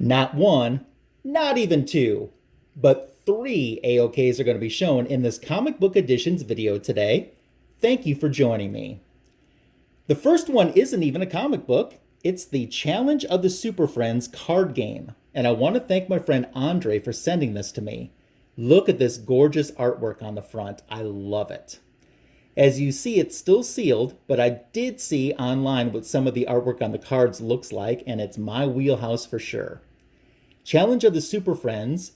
Not one, not even two, but three AOKs are going to be shown in this comic book editions video today. Thank you for joining me. The first one isn't even a comic book. It's the Challenge of the Super Friends card game. And I want to thank my friend Andre for sending this to me. Look at this gorgeous artwork on the front. I love it. As you see, it's still sealed, but I did see online what some of the artwork on the cards looks like, and it's my wheelhouse for sure. Challenge of the Super Friends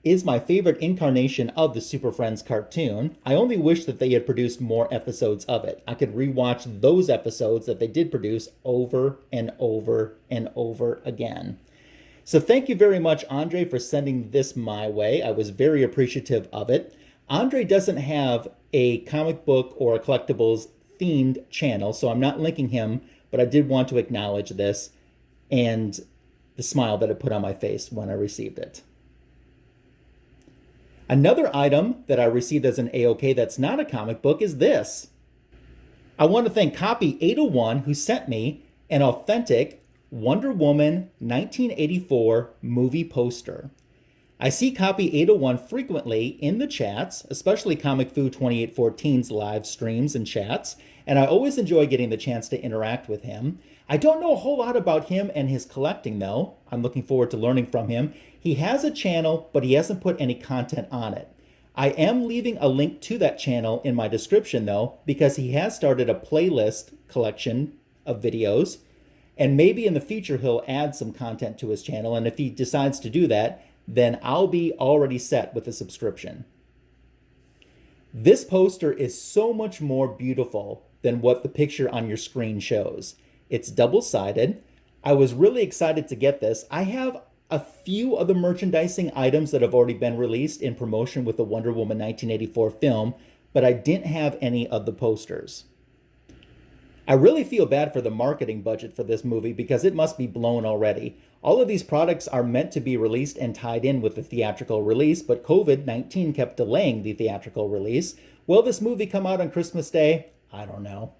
is my favorite incarnation of the Super Friends cartoon. I only wish that they had produced more episodes of it. I could rewatch those episodes that they did produce over and over and over again. So thank you very much, Andre, for sending this my way. I was very appreciative of it. Andre doesn't have a comic book or a collectibles themed channel, so I'm not linking him, but I did want to acknowledge this and the smile that it put on my face when I received it. Another item that I received as an AOK that's not a comic book is this. I want to thank Copy 801 who sent me an authentic Wonder Woman 1984 movie poster. I see Copy 801 frequently in the chats, especially Comic Fu 2814's live streams and chats, and I always enjoy getting the chance to interact with him. I don't know a whole lot about him and his collecting though. I'm looking forward to learning from him. He has a channel, but he hasn't put any content on it. I am leaving a link to that channel in my description though, because he has started a playlist collection of videos, and maybe in the future he'll add some content to his channel, and if he decides to do that, then I'll be already set with a subscription. This poster is so much more beautiful than what the picture on your screen shows. It's double-sided. I was really excited to get this. I have a few of the merchandising items that have already been released in promotion with the Wonder Woman 1984 film, but I didn't have any of the posters. I really feel bad for the marketing budget for this movie because it must be blown already. All of these products are meant to be released and tied in with the theatrical release, but COVID-19 kept delaying the theatrical release. Will this movie come out on Christmas Day? I don't know.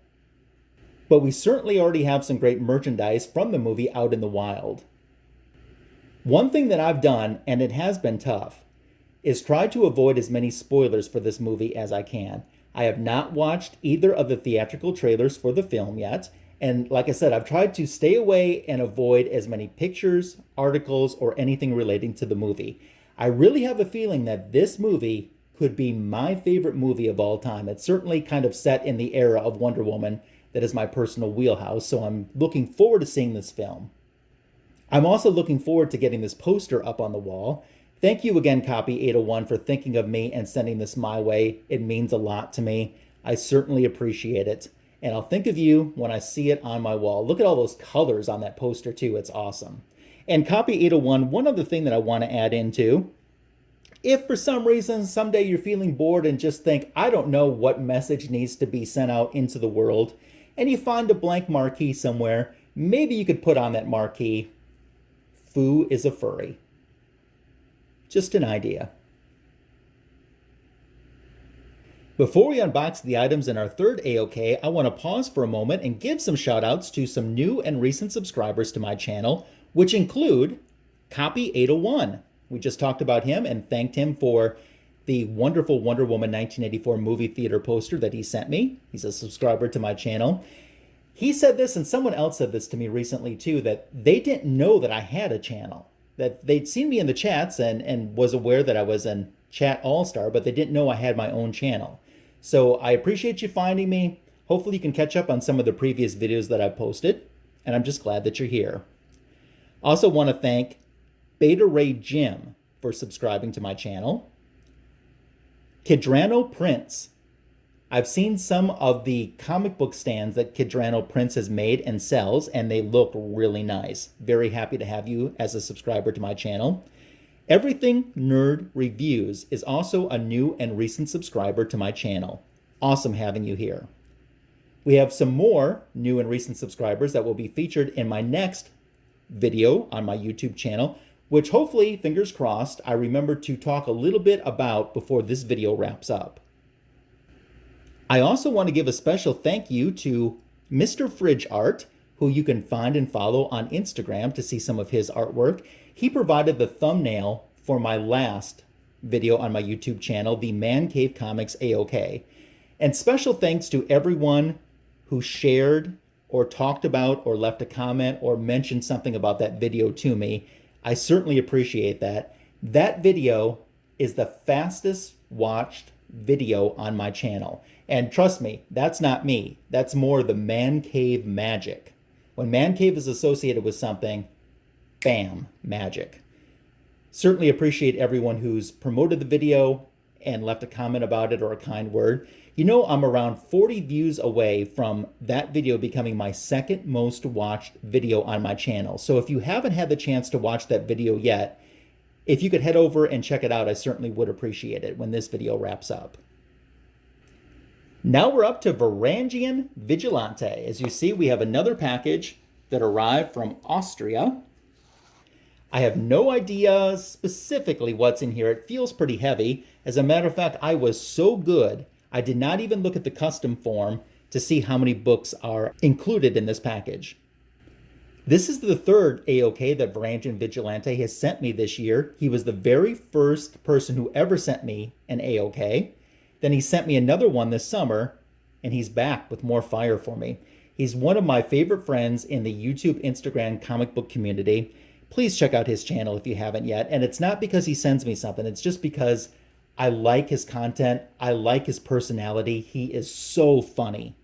But we certainly already have some great merchandise from the movie out in the wild. One thing that I've done, and it has been tough, is try to avoid as many spoilers for this movie as I can. I have not watched either of the theatrical trailers for the film yet, and like I said, I've tried to stay away and avoid as many pictures, articles, or anything relating to the movie. I really have a feeling that this movie could be my favorite movie of all time. It's certainly kind of set in the era of Wonder Woman that is my personal wheelhouse, so I'm looking forward to seeing this film. I'm also looking forward to getting this poster up on the wall. Thank you again, Copy 801, for thinking of me and sending this my way. It means a lot to me. I certainly appreciate it. And I'll think of you when I see it on my wall. Look at all those colors on that poster too. It's awesome. And Copy 801, one other thing that I want to add into, if for some reason someday you're feeling bored and just think, I don't know what message needs to be sent out into the world, and you find a blank marquee somewhere, maybe you could put on that marquee, Fu is a furry. Just an idea. Before we unbox the items in our third AOK, I want to pause for a moment and give some shout outs to some new and recent subscribers to my channel, which include Copy 801. We just talked about him and thanked him for the wonderful Wonder Woman 1984 movie theater poster that he sent me. He's a subscriber to my channel. He said this, and someone else said this to me recently too, that they didn't know that I had a channel. That they'd seen me in the chats and was aware that I was an chat all-star, but they didn't know I had my own channel. So I appreciate you finding me. Hopefully you can catch up on some of the previous videos that I've posted, and I'm just glad that you're here. I also want to thank Beta Ray Jim for subscribing to my channel. Kidrano Prince. I've seen some of the comic book stands that Kidrano Prince has made and sells, and they look really nice. Very happy to have you as a subscriber to my channel. Everything Nerd Reviews is also a new and recent subscriber to my channel. Awesome having you here. We have some more new and recent subscribers that will be featured in my next video on my YouTube channel, which hopefully, fingers crossed, I remember to talk a little bit about before this video wraps up. I also want to give a special thank you to Mr. Fridge Art, who you can find and follow on Instagram to see some of his artwork. He provided the thumbnail for my last video on my YouTube channel, the Man Cave Comics AOK. And special thanks to everyone who shared or talked about or left a comment or mentioned something about that video to me. I certainly appreciate that. That video is the fastest watched video on my channel. And trust me, that's not me. That's more the Man Cave magic. When Man Cave is associated with something, bam, magic. Certainly appreciate everyone who's promoted the video and left a comment about it or a kind word. You know, I'm around 40 views away from that video becoming my second most watched video on my channel. So if you haven't had the chance to watch that video yet, if you could head over and check it out, I certainly would appreciate it when this video wraps up. Now we're up to Varangian Vigilante. As you see, we have another package that arrived from Austria. I have no idea specifically what's in here. It feels pretty heavy. As a matter of fact, I was so good, I did not even look at the custom form to see how many books are included in this package. This is the third AOK that Varangian Vigilante has sent me this year. He was the very first person who ever sent me an AOK. Then he sent me another one this summer, and he's back with more fire for me. He's one of my favorite friends in the YouTube, Instagram comic book community. Please check out his channel if you haven't yet. And it's not because he sends me something. It's just because I like his content. I like his personality. He is so funny.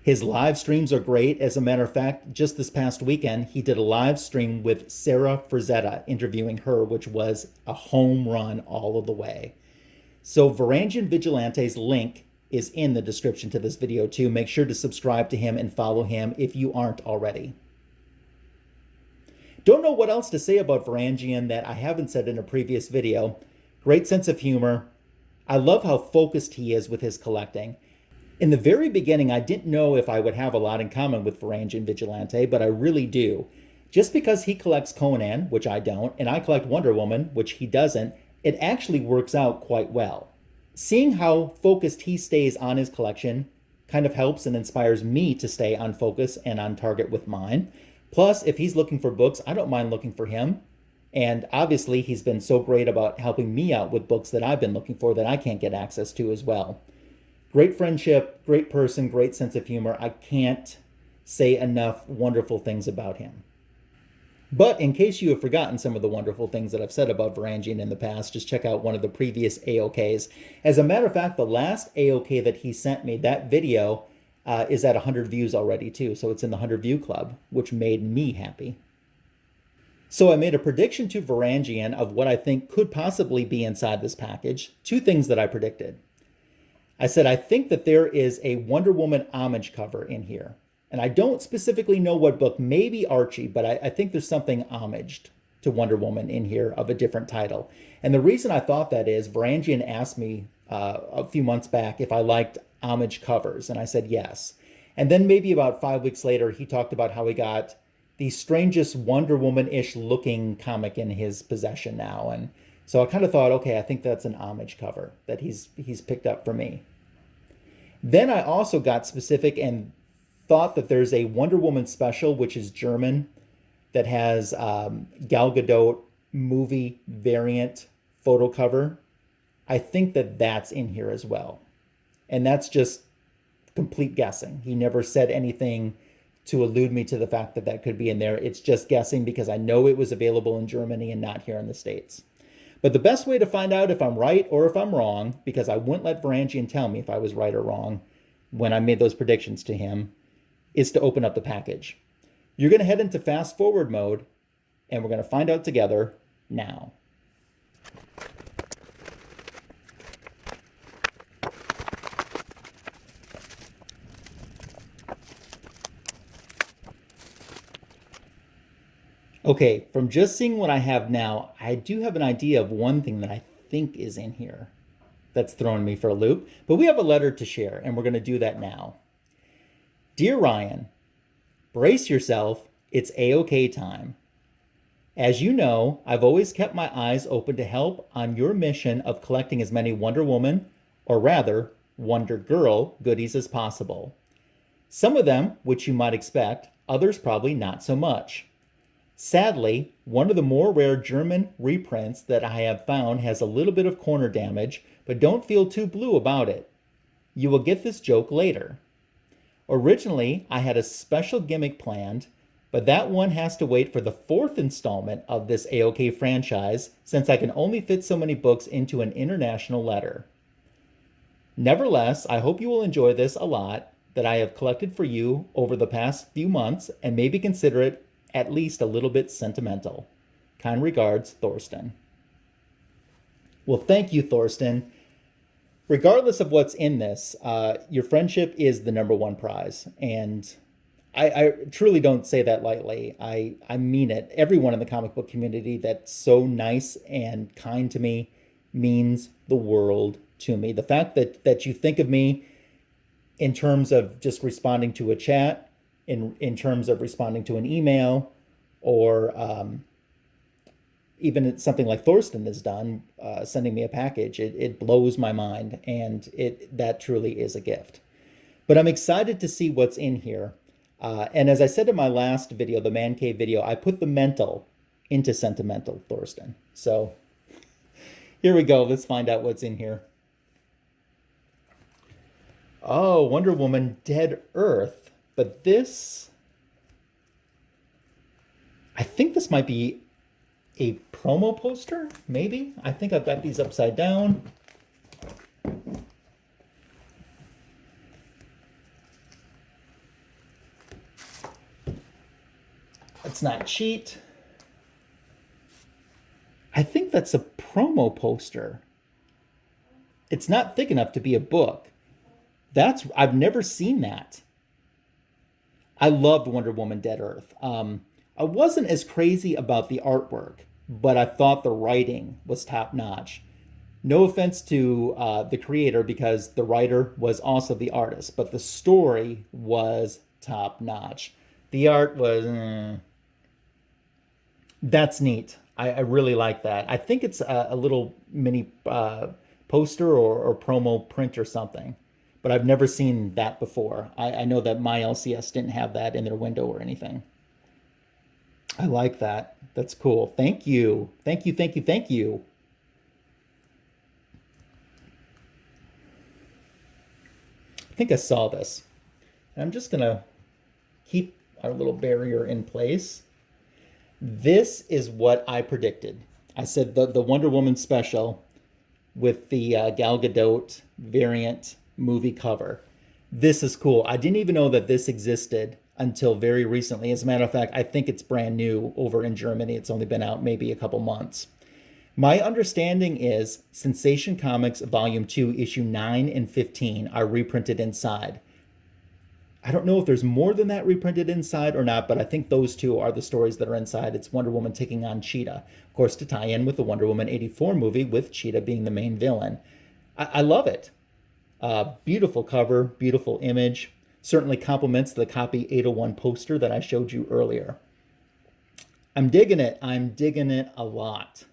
His live streams are great. As a matter of fact, just this past weekend, he did a live stream with Sarah Frazetta, interviewing her, which was a home run all of the way. So Varangian Vigilante's link is in the description to this video too. Make sure to subscribe to him and follow him if you aren't already. Don't know what else to say about Varangian that I haven't said in a previous video. Great sense of humor. I love how focused he is with his collecting. In the very beginning, I didn't know if I would have a lot in common with Varangian Vigilante, but I really do. Just because he collects Conan, which I don't, and I collect Wonder Woman, which he doesn't, it actually works out quite well. Seeing how focused he stays on his collection kind of helps and inspires me to stay on focus and on target with mine. Plus, if he's looking for books, I don't mind looking for him. And obviously, he's been so great about helping me out with books that I've been looking for that I can't get access to as well. Great friendship, great person, great sense of humor. I can't say enough wonderful things about him. But in case you have forgotten some of the wonderful things that I've said about Varangian in the past, just check out one of the previous AOKs. As a matter of fact, the last AOK that he sent me, that video is at 100 views already too. So it's in the 100 view club, which made me happy. So I made a prediction to Varangian of what I think could possibly be inside this package. Two things that I predicted. I said, I think that there is a Wonder Woman homage cover in here. And I don't specifically know what book, maybe Archie, but I think there's something homaged to Wonder Woman in here of a different title. And the reason I thought that is Varangian asked me a few months back if I liked homage covers, and I said yes. And then maybe about 5 weeks later, he talked about how he got the strangest Wonder Woman-ish looking comic in his possession now. And so I kind of thought, okay, I think that's an homage cover that he's picked up for me. Then I also got specific and thought that there's a Wonder Woman special, which is German, that has Gal Gadot movie variant photo cover. I think that that's in here as well. And that's just complete guessing. He never said anything to allude me to the fact that that could be in there. It's just guessing because I know it was available in Germany and not here in the States. But the best way to find out if I'm right or if I'm wrong, because I wouldn't let Varangian tell me if I was right or wrong when I made those predictions to him, is to open up the package. You're going to head into fast forward mode, and we're going to find out together now. Okay, from just seeing what I have now, I do have an idea of one thing that I think is in here that's throwing me for a loop. But we have a letter to share, and we're going to do that now. Dear Ryan, brace yourself, it's AOK time. As you know, I've always kept my eyes open to help on your mission of collecting as many Wonder Woman, or rather, Wonder Girl goodies as possible. Some of them, which you might expect, others probably not so much. Sadly, one of the more rare German reprints that I have found has a little bit of corner damage, but don't feel too blue about it. You will get this joke later. Originally, I had a special gimmick planned, but that one has to wait for the fourth installment of this AOK franchise since I can only fit so many books into an international letter. Nevertheless, I hope you will enjoy this a lot that I have collected for you over the past few months and maybe consider it at least a little bit sentimental. Kind regards, Thorsten. Well, thank you, Thorsten. Regardless of what's in this, your friendship is the number one prize. And I truly don't say that lightly. I mean it. Everyone in the comic book community that's so nice and kind to me means the world to me. The fact that you think of me in terms of just responding to a chat, in terms of responding to an email, or even something like Thorsten has done, sending me a package, it blows my mind, and that truly is a gift. But I'm excited to see what's in here. And as I said in my last video, the Man Cave video, I put the mental into sentimental, Thorsten. So here we go. Let's find out what's in here. Oh, Wonder Woman Dead Earth. But this, I think this might be a promo poster, maybe? I think I've got these upside down. Let's not cheat. I think that's a promo poster. It's not thick enough to be a book. I've never seen that. I loved Wonder Woman Dead Earth. I wasn't as crazy about the artwork, but I thought the writing was top notch. No offense to the creator, because the writer was also the artist, but the story was top notch. The art was, that's neat. I really like that. I think it's a little mini poster or promo print or something, but I've never seen that before. I know that my LCS didn't have that in their window or anything. I like that. That's cool. Thank you. Thank you, thank you, thank you. I think I saw this. I'm just going to keep our little barrier in place. This is what I predicted. I said the Wonder Woman special with the Gal Gadot variant movie cover. This is cool. I didn't even know that this existed until very recently. As a matter of fact, I think it's brand new over in Germany. It's only been out maybe a couple months. My understanding is Sensation Comics Volume 2, Issue 9 and 15 are reprinted inside. I don't know if there's more than that reprinted inside or not, but I think those two are the stories that are inside. It's Wonder Woman taking on Cheetah, of course, to tie in with the Wonder Woman 84 movie with Cheetah being the main villain. I love it. Beautiful cover, beautiful image. Certainly complements the copy 801 poster that I showed you earlier. I'm digging it. I'm digging it a lot.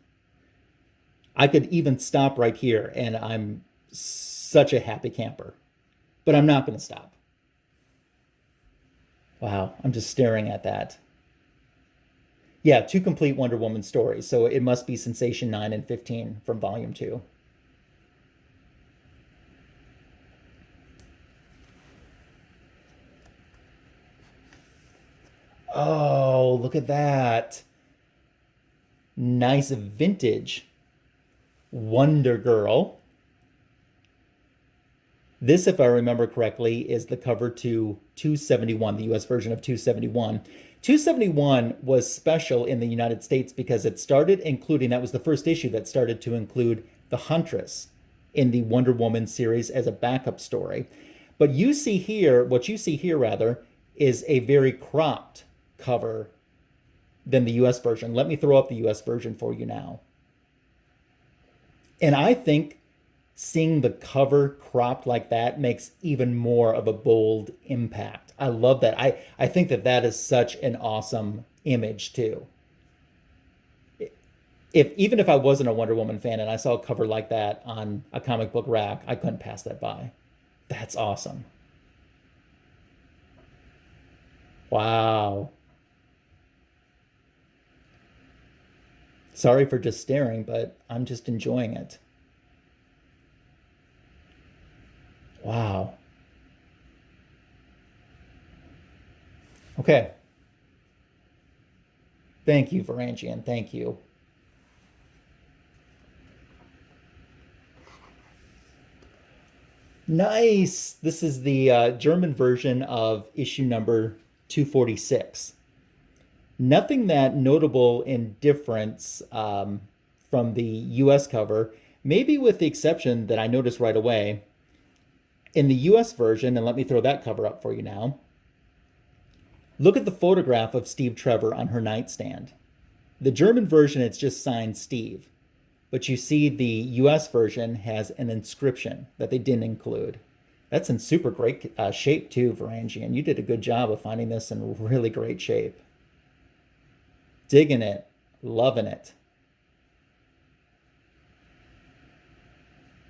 I could even stop right here, and I'm such a happy camper. But I'm not going to stop. Wow, I'm just staring at that. Yeah, 2 complete Wonder Woman stories, so it must be Sensation 9 and 15 from Volume 2. Oh, look at that. Nice vintage Wonder Girl. This, if I remember correctly, is the cover to 271, the US version of 271. 271 was special in the United States because it started including, that was the first issue that started to include the Huntress in the Wonder Woman series as a backup story. But you see here, what you see here rather, is a very cropped cover than the US version. Let me throw up the US version for you now. And I think seeing the cover cropped like that makes even more of a bold impact. I love that. I think that is such an awesome image too. Even if I wasn't a Wonder Woman fan and I saw a cover like that on a comic book rack, I couldn't pass that by. That's awesome. Wow. Sorry for just staring, but I'm just enjoying it. Wow. Okay. Thank you, Varangian. Thank you. Nice. This is the German version of issue number 246. Nothing that notable in difference from the US cover, maybe with the exception that I noticed right away. In the US version, and let me throw that cover up for you now, look at the photograph of Steve Trevor on her nightstand. The German version, it's just signed Steve. But you see the US version has an inscription that they didn't include. That's in super great shape too, Varangian. You did a good job of finding this in really great shape. Digging it, loving it.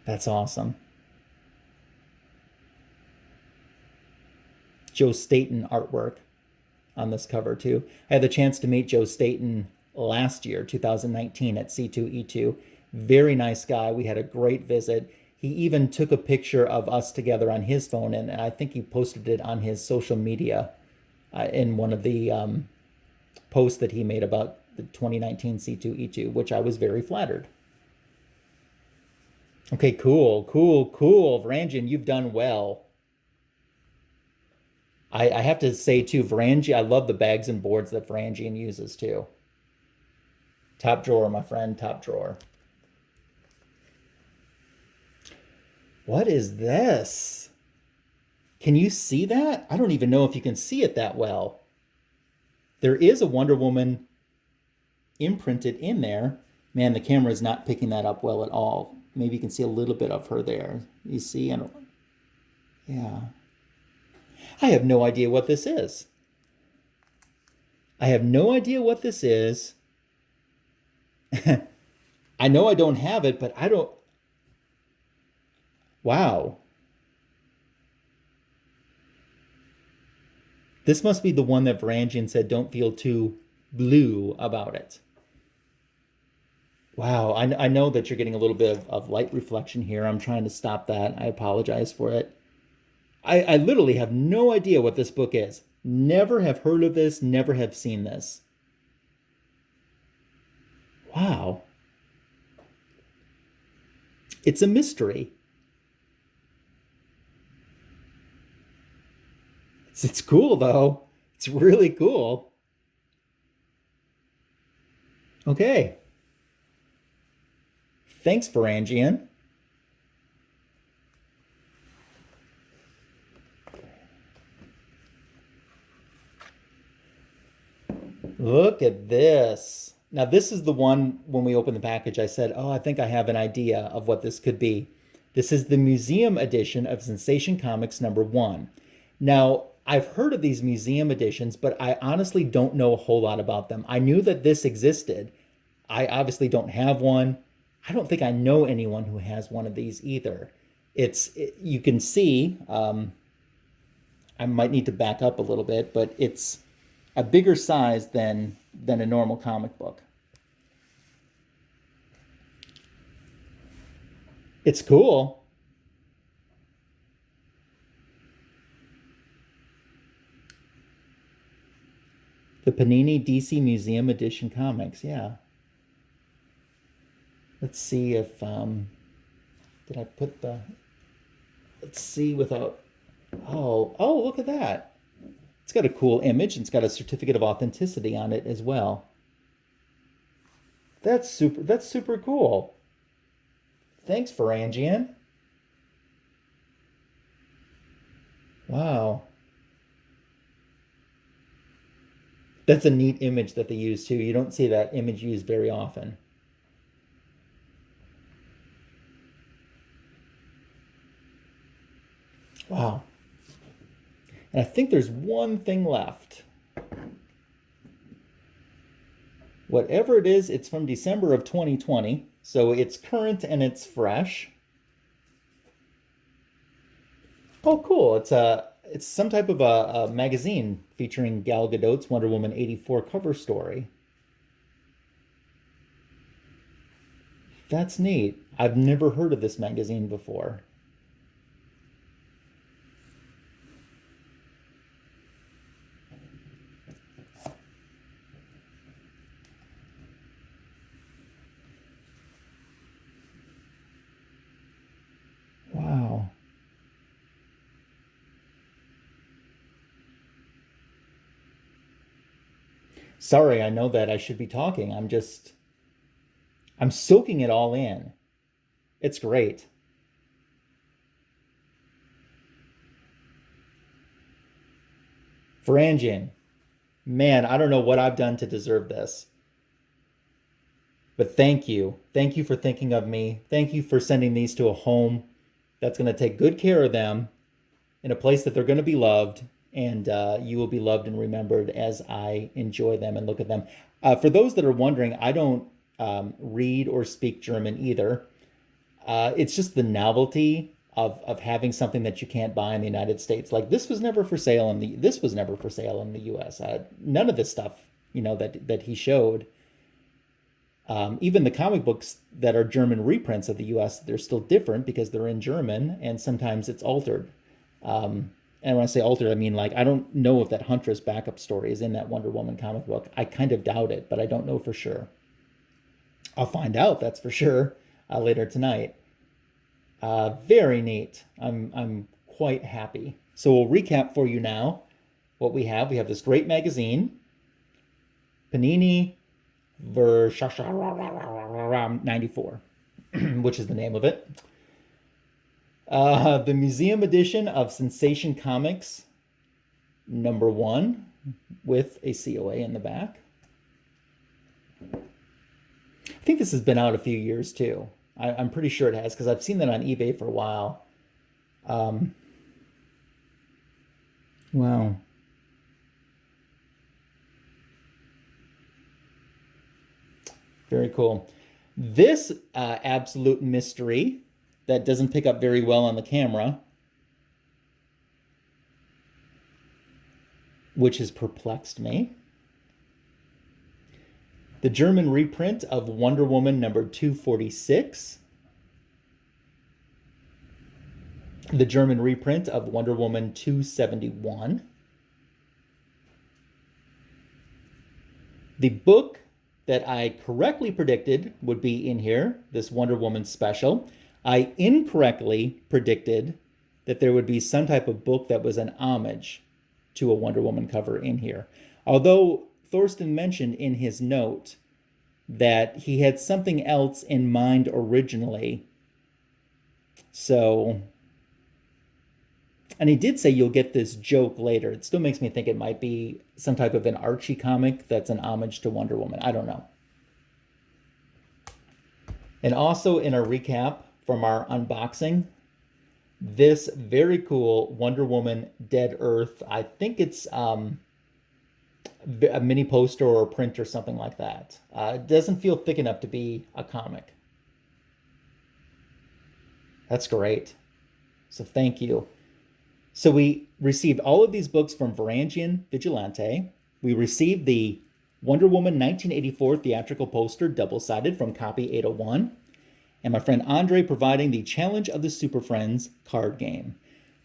That's awesome. Joe Staten artwork on this cover too. I had the chance to meet Joe Staten last year, 2019, at C2E2. Very nice guy. We had a great visit. He even took a picture of us together on his phone, and I think he posted it on his social media in one of the posts that he made about the 2019 C2E2, which I was very flattered. Okay, cool, cool, cool. Varangian, you've done well. I have to say too, Varangian, I love the bags and boards that Varangian uses too. Top drawer, my friend, top drawer. What is this? Can you see that? I don't even know if you can see it that well. There is a Wonder Woman imprinted in there. Man, the camera is not picking that up well at all. Maybe you can see a little bit of her there. You see? And yeah. I have no idea what this is. I have no idea what this is. I know I don't have it, but I don't. Wow. This must be the one that Varangian said don't feel too blue about it. Wow, I know that you're getting a little bit of light reflection here. I'm trying to stop that. I apologize for it. I literally have no idea what this book is. Never have heard of this, never have seen this. Wow. It's a mystery. It's cool, though. It's really cool. Okay. Thanks, Varangian. Look at this. Now, this is the one, when we opened the package, I said, oh, I think I have an idea of what this could be. This is the museum edition of Sensation Comics #1. Now, I've heard of these museum editions, but I honestly don't know a whole lot about them. I knew that this existed. I obviously don't have one. I don't think I know anyone who has one of these either. You can see, I might need to back up a little bit, but it's a bigger size than a normal comic book. It's cool. The Panini DC Museum Edition comics, yeah. Let's see if, did I put the, let's see without, oh, look at that. It's got a cool image, and it's got a certificate of authenticity on it as well. That's super cool. Thanks, Varangian. Wow. That's a neat image that they use too. You don't see that image used very often. Wow. And I think there's one thing left. Whatever it is, it's from December of 2020. So it's current and it's fresh. Oh, cool. it's some type of a magazine featuring Gal Gadot's Wonder Woman 84 cover story. That's neat. I've never heard of this magazine before. Wow. Sorry, I know that I should be talking. I'm soaking it all in. It's great. Varangian, man, I don't know what I've done to deserve this. But thank you. Thank you for thinking of me. Thank you for sending these to a home that's going to take good care of them in a place that they're going to be loved. And you will be loved and remembered as I enjoy them and look at them. For those that are wondering, I don't read or speak German either. It's just the novelty of having something that you can't buy in the United States. Like this was never for sale this was never for sale in the U.S. None of this stuff, that he showed. Even the comic books that are German reprints of the U.S., they're still different because they're in German and sometimes it's altered. And when I say altered, I mean like I don't know if that Huntress backup story is in that Wonder Woman comic book. I kind of doubt it, but I don't know for sure. I'll find out, that's for sure, later tonight. Very neat. I'm quite happy. So we'll recap for you now what we have. We have this great magazine, Panini Ver 94, which is the name of it. The museum edition of Sensation Comics, #1, with a COA in the back. I think this has been out a few years too. I'm pretty sure it has because I've seen that on eBay for a while. Wow. Very cool. This absolute mystery that doesn't pick up very well on the camera, which has perplexed me. The German reprint of Wonder Woman #246. The German reprint of Wonder Woman 271. The book that I correctly predicted would be in here, this Wonder Woman special. I incorrectly predicted that there would be some type of book that was an homage to a Wonder Woman cover in here. Although Thorsten mentioned in his note that he had something else in mind originally. So, and he did say you'll get this joke later. It still makes me think it might be some type of an Archie comic that's an homage to Wonder Woman. I don't know. And also in our recap from our unboxing, this very cool Wonder Woman Dead Earth. I think it's a mini poster or a print or something like that. It doesn't feel thick enough to be a comic. That's great. So thank you. So we received all of these books from Varangian Vigilante. We received the Wonder Woman 1984 theatrical poster, double-sided, from copy 801. And my friend Andre providing the Challenge of the Super Friends card game.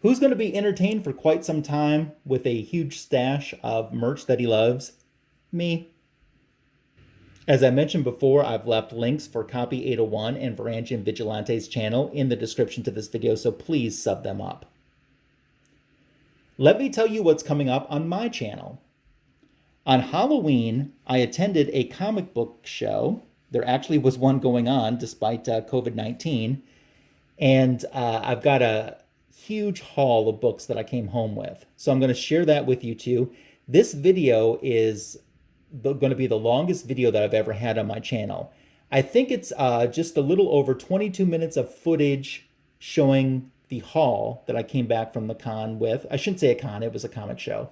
Who's going to be entertained for quite some time with a huge stash of merch that he loves? Me. As I mentioned before, I've left links for copy 801 and Varangian Vigilante's channel in the description to this video, so please sub them up. Let me tell you what's coming up on my channel. On Halloween, I attended a comic book show. There actually was one going on despite COVID-19. And I've got a huge haul of books that I came home with. So I'm going to share that with you too. This video is going to be the longest video that I've ever had on my channel. I think it's just a little over 22 minutes of footage showing the haul that I came back from the con with. I shouldn't say a con, it was a comic show.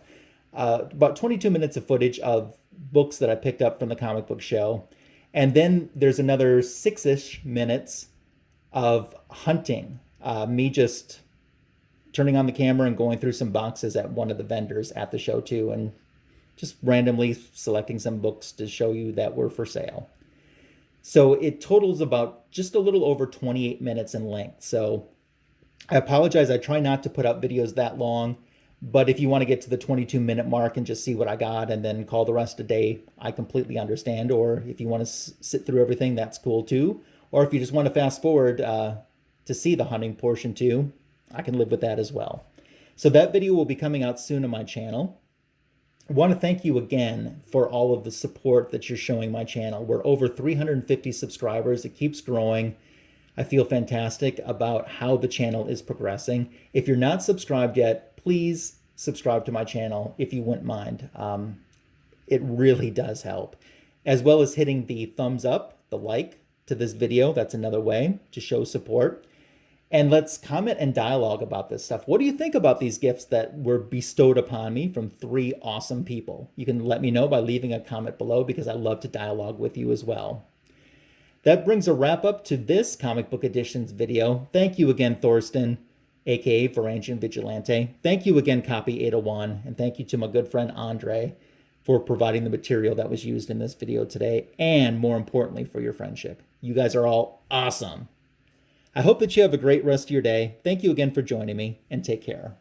About 22 minutes of footage of books that I picked up from the comic book show. And then there's another 6-ish minutes of hunting, me just turning on the camera and going through some boxes at one of the vendors at the show too, and just randomly selecting some books to show you that were for sale. So it totals about just a little over 28 minutes in length. So I apologize. I try not to put out videos that long, but if you want to get to the 22-minute mark and just see what I got and then call the rest a day, I completely understand. Or if you want to sit through everything, that's cool too. Or if you just want to fast forward to see the hunting portion too, I can live with that as well. So that video will be coming out soon on my channel. I want to thank you again for all of the support that you're showing my channel. We're over 350 subscribers. It keeps growing. I feel fantastic about how the channel is progressing. If you're not subscribed yet, please subscribe to my channel if you wouldn't mind. It really does help. As well as hitting the thumbs up, the like to this video. That's another way to show support. And let's comment and dialogue about this stuff. What do you think about these gifts that were bestowed upon me from 3 awesome people? You can let me know by leaving a comment below because I love to dialogue with you as well. That brings a wrap up to this Comic Book Editions video. Thank you again, Thorsten, aka Varangian Vigilante. Thank you again, Copy 801. And thank you to my good friend Andre for providing the material that was used in this video today. And more importantly, for your friendship. You guys are all awesome. I hope that you have a great rest of your day. Thank you again for joining me, and take care.